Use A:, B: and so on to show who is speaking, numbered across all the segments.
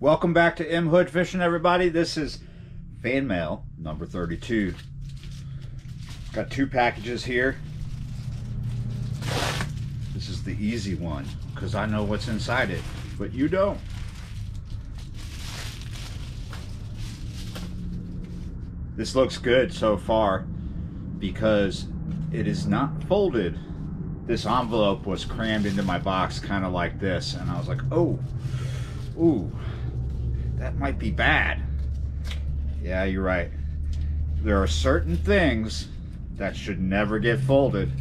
A: Welcome back to M Hood Fishing, everybody. This is fan mail number 32. Got two packages here. This is the easy one because I know what's inside it, but you don't. This looks good so far because it is not folded. This envelope was crammed into my box kind of like this, and I was like, oh, ooh, that might be bad. Yeah, you're right. There are certain things that should never get folded.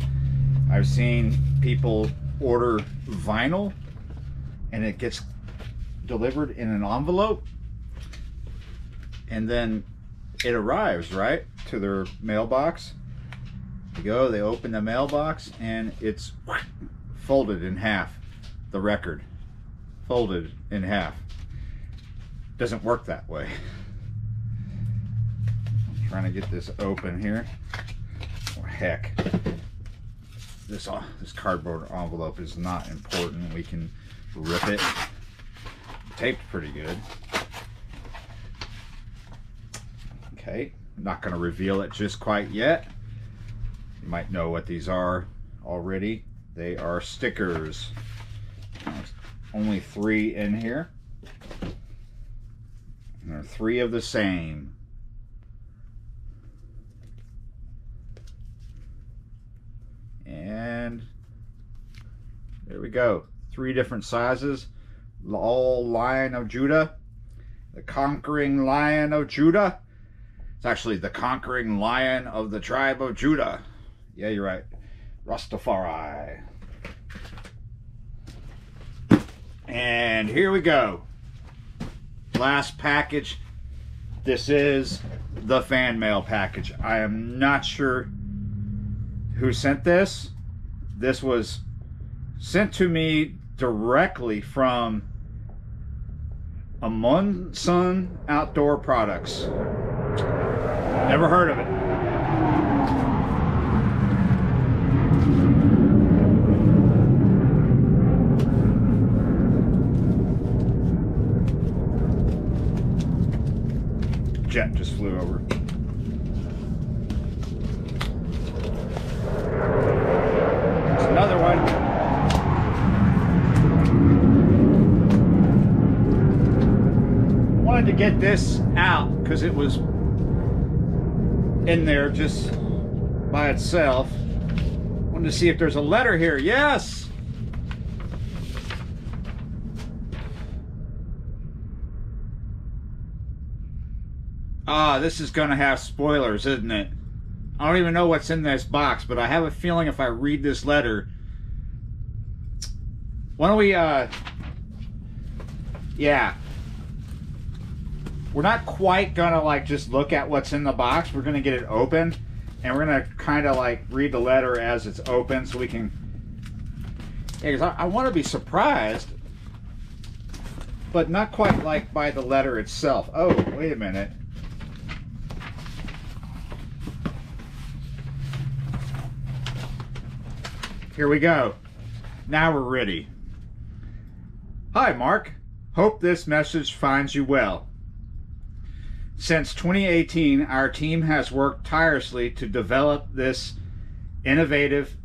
A: I've seen people order vinyl and it gets delivered in an envelope and then it arrives right to their mailbox. They go, they open the mailbox and it's folded in half. The record folded in half. Doesn't work that way. I'm trying to get this open here. Oh, heck, this cardboard envelope is not important. We can rip it. Taped pretty good. Okay, I'm not going to reveal it just quite yet. You might know what these are already. They are stickers. There's only 3 in here. And there are 3 of the same. And there we go. 3 different sizes. All Lion of Judah. The Conquering Lion of Judah. It's actually the Conquering Lion of the tribe of Judah. Yeah, you're right. Rastafari. And here we go. Last package. This is the fan mail package. I am not sure who sent this. This was sent to me directly from Sun Outdoor Products. Never heard of it. Jet just flew over. There's another one. I wanted to get this out because it was in there just by itself. Wanted to see if there's a letter here. Yes! Ah, this is gonna have spoilers, isn't it? I don't even know what's in this box, but I have a feeling if I read this letter... Why don't we, yeah. We're not quite gonna like just look at what's in the box. We're gonna get it open and we're gonna kind of like read the letter as it's open so we can, yeah, because I want to be surprised, but not quite like by the letter itself. Oh, wait a minute. Here we go. Now we're ready. Hi, Mark. Hope this message finds you well. Since 2018, our team has worked tirelessly to develop this innovative,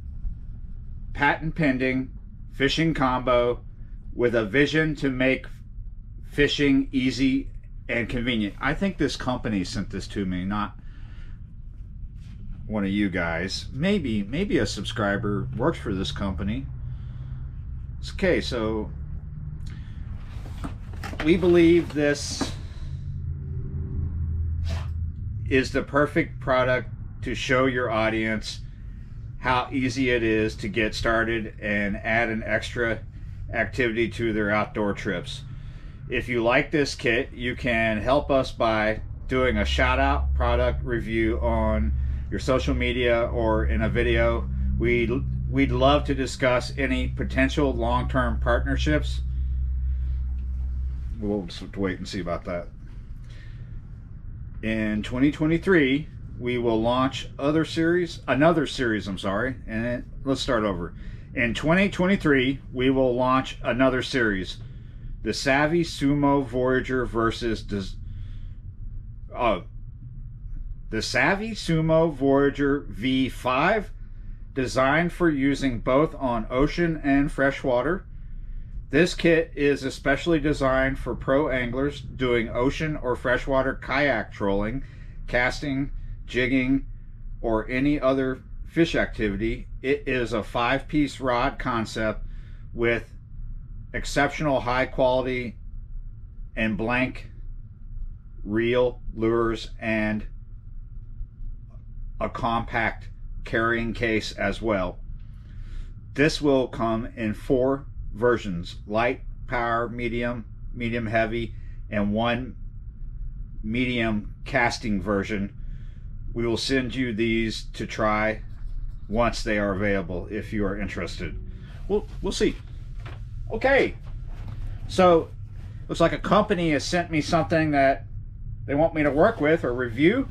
A: patent-pending fishing combo with a vision to make fishing easy and convenient. I think this company sent this to me, not one of you guys. Maybe a subscriber works for this company. Okay, so we believe this is the perfect product to show your audience how easy it is to get started and add an extra activity to their outdoor trips. If you like this kit, you can help us by doing a shout out product review on your social media or in a video. We'd love to discuss any potential long-term partnerships. We'll just have to wait and see about that. In 2023, we will launch another series, and let's start over. In 2023, we will launch another series The Savvy Sumo Voyager versus the Savvy Sumo Voyager V5, designed for using both on ocean and freshwater. This kit is especially designed for pro anglers doing ocean or freshwater kayak trolling, casting, jigging, or any other fish activity. It is a 5-piece rod concept with exceptional high quality and blank reel, lures, and a compact carrying case as well. This will come in 4 versions: light, power, medium, medium heavy, and 1 medium casting version. We will send you these to try once they are available if you are interested. We'll see. Okay, so looks like a company has sent me something that they want me to work with or review.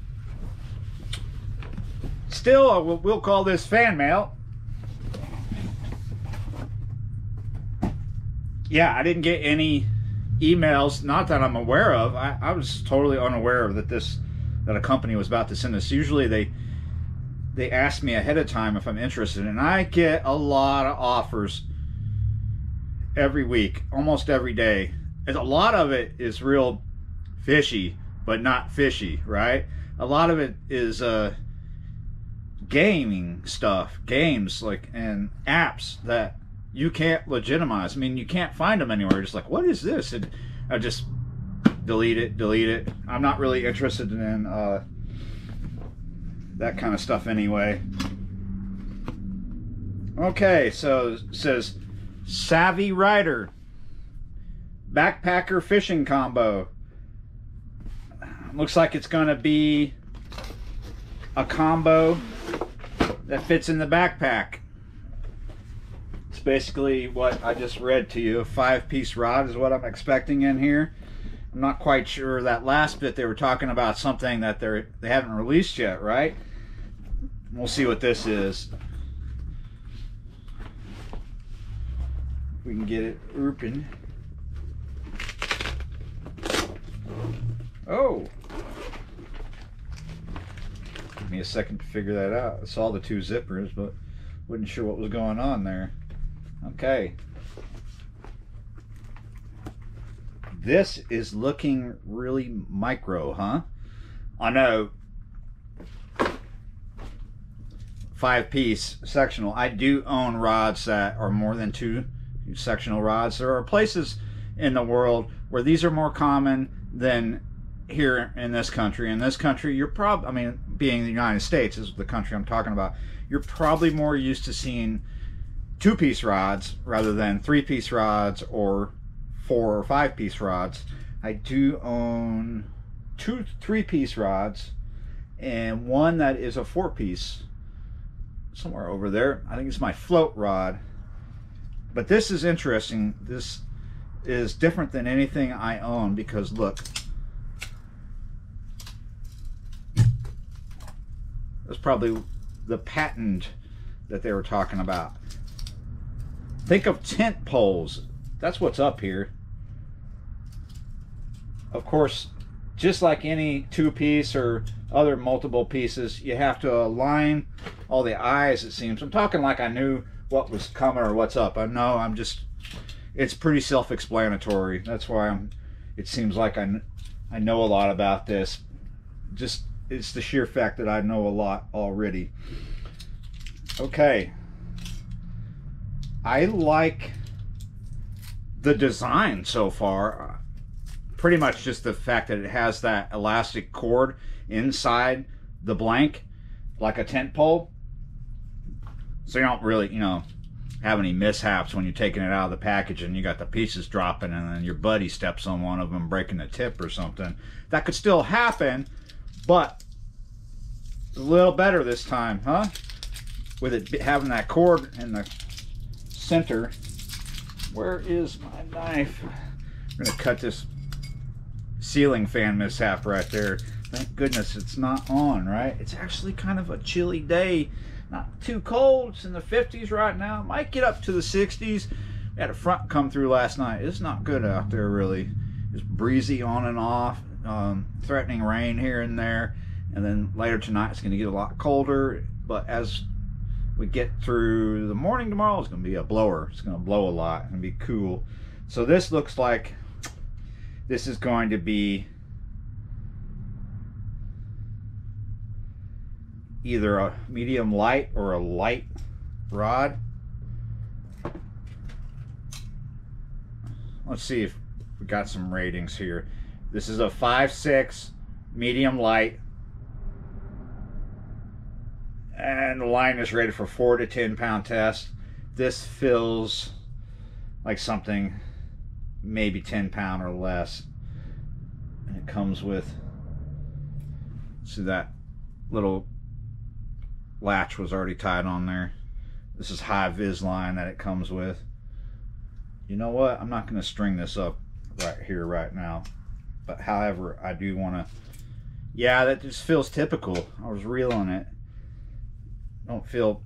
A: Still, we'll call this fan mail. Yeah, I didn't get any emails, not that I'm aware of. I was totally unaware of that a company was about to send this. Usually they ask me ahead of time if I'm interested, and I get a lot of offers every week, almost every day. And a lot of it is real fishy, but not fishy, right? A lot of it is gaming stuff, games like, and apps that you can't legitimize. I mean, you can't find them anywhere. Just like, what is this? And I just delete it. I'm not really interested in that kind of stuff anyway. Okay, so it says Savvy Rider backpacker fishing combo. Looks like it's gonna be a combo that fits in the backpack. It's basically what I just read to you. A 5-piece rod is what I'm expecting in here. I'm not quite sure. That last bit they were talking about something that they haven't released yet, right? We'll see what this is. If we can get it open. Oh! Give me a second to figure that out. I saw the 2 zippers, but wasn't sure what was going on there. Okay. This is looking really micro, huh? I know. 5-piece sectional. I do own rods that are more than 2 sectional rods. There are places in the world where these are more common than here in this country. In this country, you're probably, I mean, being the United States is the country I'm talking about, you're probably more used to seeing 2-piece rods rather than 3-piece rods or 4 or 5-piece rods. I do own 2 3-piece rods and one that is a 4-piece somewhere over there. I think it's my float rod. But this is interesting. This is different than anything I own because look, that's probably the patent that they were talking about. Think of tent poles. That's what's up here. Of course, just like any 2-piece or other multiple pieces, you have to align all the eyes, it seems. I'm talking like I knew what was coming or what's up. I know, it's pretty self-explanatory. That's why it seems like I know a lot about this. Just, it's the sheer fact that I know a lot already. Okay. I like the design so far. Pretty much just the fact that it has that elastic cord inside the blank, like a tent pole. So you don't really, have any mishaps when you're taking it out of the package and you got the pieces dropping and then your buddy steps on one of them, breaking the tip or something. That could still happen, but a little better this time, huh? With it having that cord in the center. Where is my knife? I'm gonna cut this ceiling fan mishap right there. Thank goodness it's not on, right? It's actually kind of a chilly day. Not too cold. It's in the 50s right now. Might get up to the 60s, We had a front come through last night. It's not good out there, really. It's breezy on and off, threatening rain here and there. And then later tonight, it's going to get a lot colder. But as we get through the morning tomorrow, it's going to be a blower. It's going to blow a lot and be cool. So this looks like this is going to be either a medium light or a light rod. Let's see if we got some ratings here. This is a 5.6 medium light, and the line is rated for 4 to 10 pound test. This feels like something maybe 10 pound or less, and it comes with, see, that little latch was already tied on there. This is high vis line that it comes with. You know what, I'm not going to string this up right here right now, but however, I do want to, yeah, that just feels typical. I was reeling it. Don't feel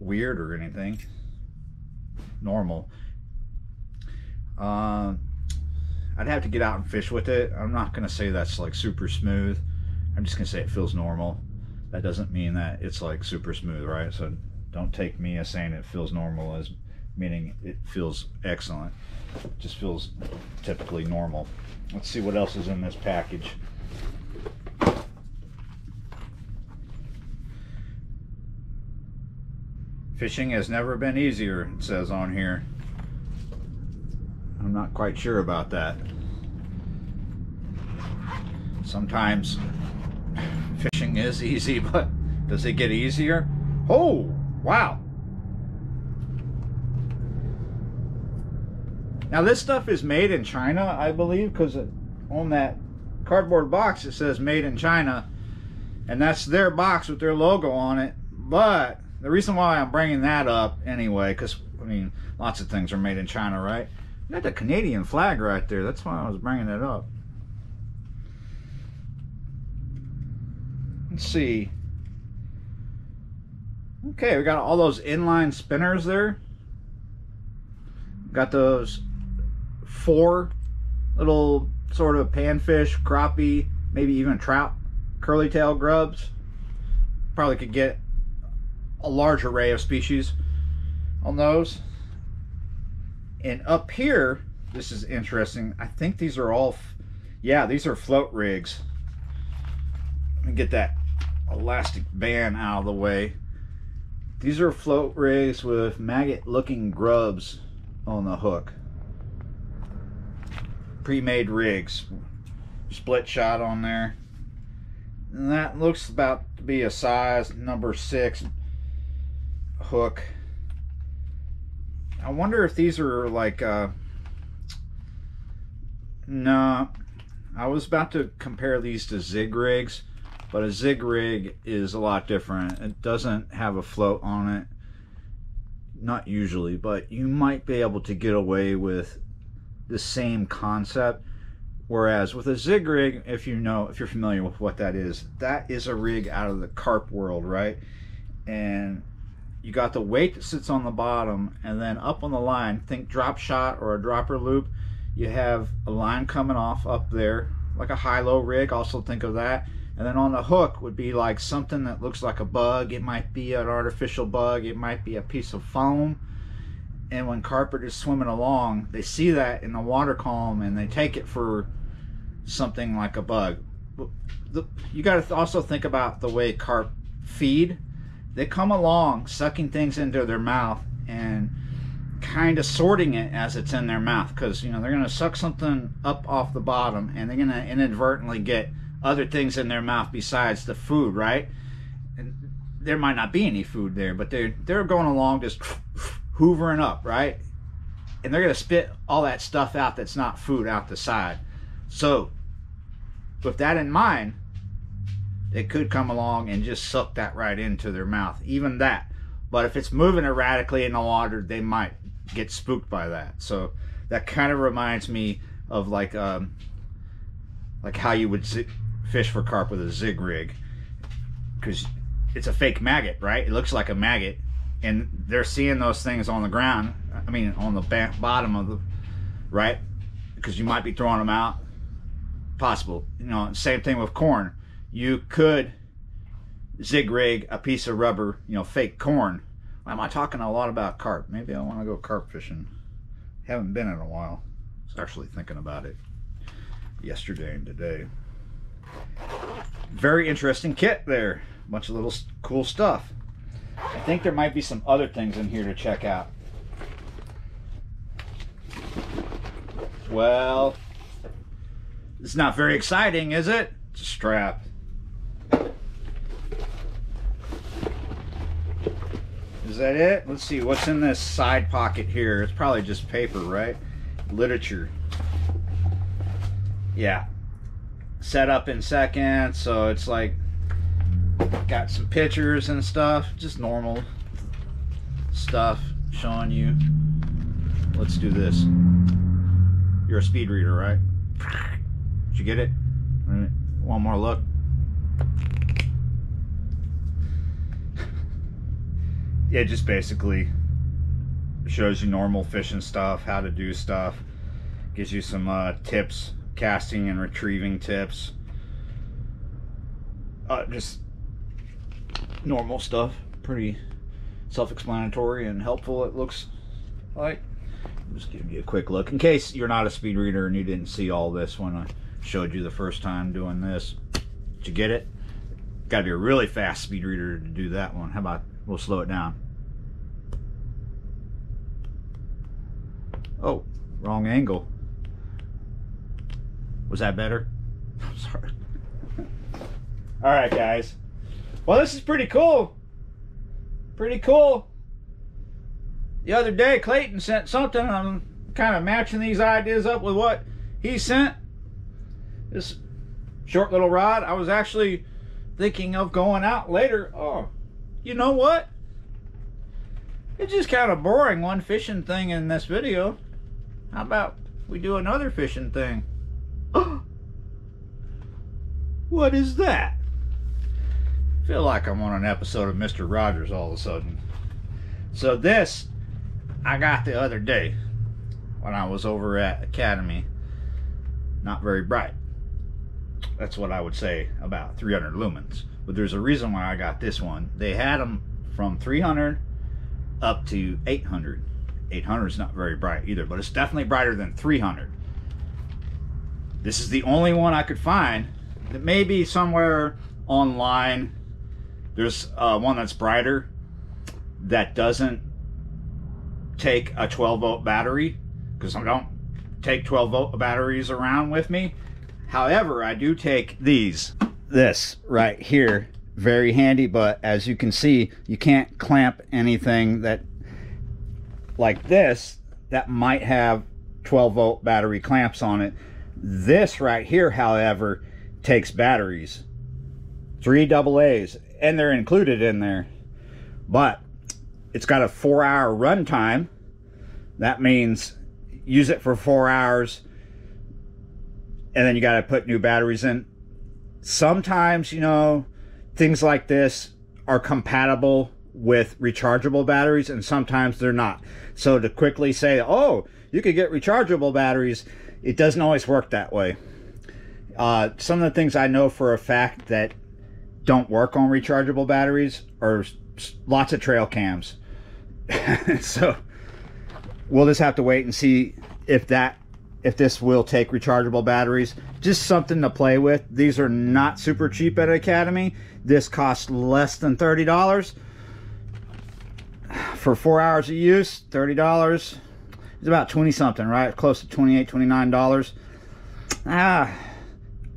A: weird or anything. Normal. I'd have to get out and fish with it. I'm not going to say that's like super smooth. I'm just going to say it feels normal. That doesn't mean that it's like super smooth, right? So don't take me as saying it feels normal as meaning it feels excellent. It just feels typically normal. Let's see what else is in this package. Fishing has never been easier, it says on here. I'm not quite sure about that. Sometimes fishing is easy, but does it get easier? Oh, wow. Now this stuff is made in China, I believe, because on that cardboard box it says made in China, and that's their box with their logo on it. But the reason why I'm bringing that up anyway, because I mean, lots of things are made in China, right? You got the Canadian flag right there. That's why I was bringing it up. Let's see. Okay, we got all those inline spinners there. Got those 4 little sort of panfish, crappie, maybe even trout, curly tail grubs. Probably could get a large array of species on those. And up here, this is interesting. I think these are all, yeah, these are float rigs. Let me get that elastic band out of the way. These are float rigs with maggot looking grubs on the hook. Pre-made rigs, split shot on there, and that looks about to be a size number 6 hook. I wonder if these are like no, I was about to compare these to zig rigs, but a zig rig is a lot different. It doesn't have a float on it, not usually, but you might be able to get away with the same concept. Whereas with a zig rig, if you're familiar with what that is a rig out of the carp world, right? And you got the weight that sits on the bottom, and then up on the line, think drop shot or a dropper loop, you have a line coming off up there, like a high-low rig, also think of that. And then on the hook would be like something that looks like a bug. It might be an artificial bug, it might be a piece of foam. And when carp are just swimming along, they see that in the water column and they take it for something like a bug. You got to also think about the way carp feed. They come along sucking things into their mouth and kind of sorting it as it's in their mouth, because you know they're going to suck something up off the bottom and they're going to inadvertently get other things in their mouth besides the food, right? And there might not be any food there, but they're going along just hoovering up, right? And they're going to spit all that stuff out that's not food out the side. So with that in mind, they could come along and just suck that right into their mouth, even that. But if it's moving erratically in the water, they might get spooked by that. So that kind of reminds me of like how you would fish for carp with a zig rig, because it's a fake maggot, right? It looks like a maggot, and they're seeing those things on the ground. I mean on the bottom of the, right? Because you might be throwing them out. Possible. You know, same thing with corn. You could zig rig a piece of rubber, you know, fake corn. Why am I talking a lot about carp? Maybe I want to go carp fishing. Haven't been in a while. I was actually thinking about it yesterday and today. Very interesting kit there. Bunch of little cool stuff. I think there might be some other things in here to check out. Well, it's not very exciting, is it? It's a strap. Is that it? Let's see, what's in this side pocket here? It's probably just paper, right? Literature. Yeah. Set up in seconds, so it's like got some pictures and stuff, just normal stuff showing you. Let's do this. You're a speed reader, right? Did you get it? One more look. It just basically shows you normal fishing stuff, how to do stuff, gives you some tips, casting and retrieving tips, just normal stuff. Pretty self-explanatory and helpful, it looks like. Just give you a quick look in case you're not a speed reader and you didn't see all this when I showed you the first time doing this. Did you get it? Got to be a really fast speed reader to do that one. How about we'll slow it down? Oh, wrong angle. Was that better? I'm sorry. All right, guys. Well, this is pretty cool. Pretty cool. The other day, Clayton sent something. I'm kind of matching these ideas up with what he sent. This short little rod. I was actually thinking of going out later. Oh, you know what? It's just kind of boring, one fishing thing in this video. How about we do another fishing thing? What is that? I feel like I'm on an episode of Mr. Rogers all of a sudden. So this I got the other day when I was over at Academy. Not very bright. That's what I would say about 300 lumens. But there's a reason why I got this one. They had them from 300 up to 800. 800 is not very bright either, but it's definitely brighter than 300. This is the only one I could find. That may be somewhere online. There's one that's brighter that doesn't take a 12-volt battery, because I don't take 12-volt batteries around with me. However, I do take these. This right here, very handy, but as you can see, you can't clamp anything that like this that might have 12-volt battery clamps on it. This right here, however, takes batteries. 3 AA's, and they're included in there. But it's got a 4-hour run time. That means use it for 4 hours, and then you got to put new batteries in. Sometimes, you know, things like this are compatible with rechargeable batteries, and sometimes they're not. So to quickly say, oh, you could get rechargeable batteries, it doesn't always work that way. Some of the things I know for a fact that don't work on rechargeable batteries are lots of trail cams. So we'll just have to wait and see if this will take rechargeable batteries. Just something to play with. These are not super cheap at Academy. This costs less than $30 for 4 hours of use. $30 is about 20 something, right? Close to $28, $29.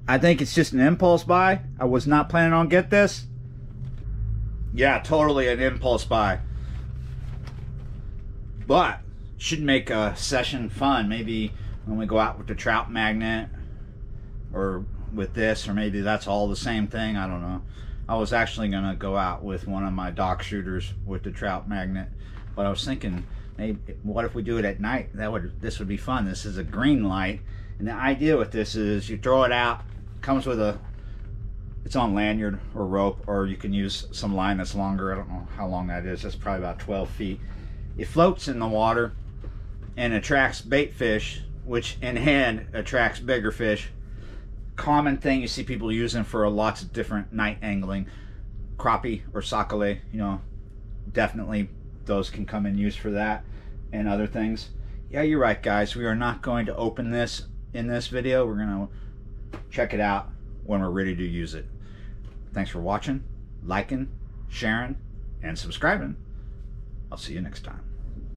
A: I think it's just an impulse buy. I was not planning on get this. Yeah, totally an impulse buy. But should make a session fun. Maybe when we go out with the trout magnet, or with this, or maybe that's all the same thing. I don't know. I was actually gonna go out with one of my dock shooters with the trout magnet, but I was thinking, maybe what if we do it at night? This would be fun. This is a green light, and the idea with this is you throw it out. Comes with it's on lanyard or rope, or you can use some line that's longer. I don't know how long that is. That's probably about 12 feet. It floats in the water, and attracts bait fish, which in hand attracts bigger fish. Common thing you see people using for lots of different night angling. Crappie or sac-a-lait, you know, definitely those can come in use for that and other things. Yeah, you're right, guys. We are not going to open this in this video. We're going to check it out when we're ready to use it. Thanks for watching, liking, sharing, and subscribing. I'll see you next time.